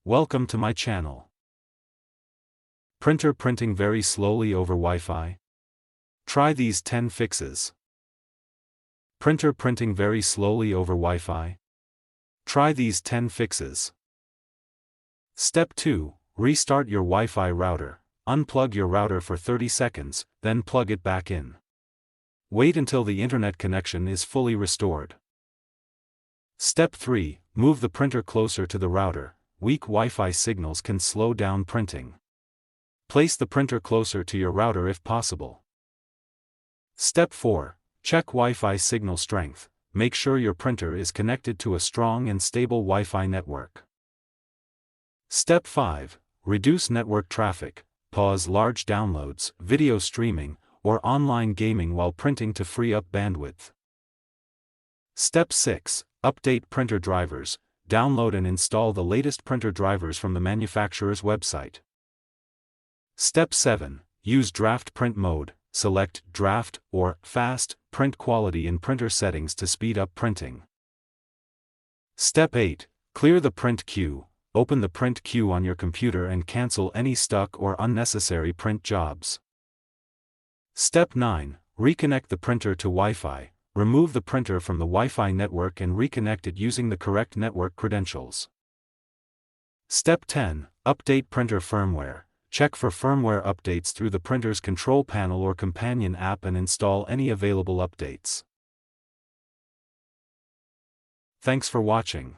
Welcome to my channel. Printer printing very slowly over Wi-Fi? Try these 10 fixes. Printer printing very slowly over Wi-Fi? Try these 10 fixes. Step 2. Restart your Wi-Fi router. Unplug your router for 30 seconds, then plug it back in. Wait until the internet connection is fully restored. Step 3. Move the printer closer to the router. Weak Wi-Fi signals can slow down printing. Place the printer closer to your router if possible. Step 4. Check Wi-Fi signal strength. Make sure your printer is connected to a strong and stable Wi-Fi network. Step 5. Reduce network traffic. Pause large downloads, video streaming, or online gaming while printing to free up bandwidth. Step 6. Update printer drivers. Download and install the latest printer drivers from the manufacturer's website. Step 7. Use draft print mode. Select draft or fast print quality in printer settings to speed up printing. Step 8. Clear the print queue. Open the print queue on your computer and cancel any stuck or unnecessary print jobs. Step 9. Reconnect the printer to Wi-Fi. Remove the printer from the Wi-Fi network and reconnect it using the correct network credentials. Step 10. Update printer firmware. Check for firmware updates through the printer's control panel or companion app and install any available updates. Thanks for watching.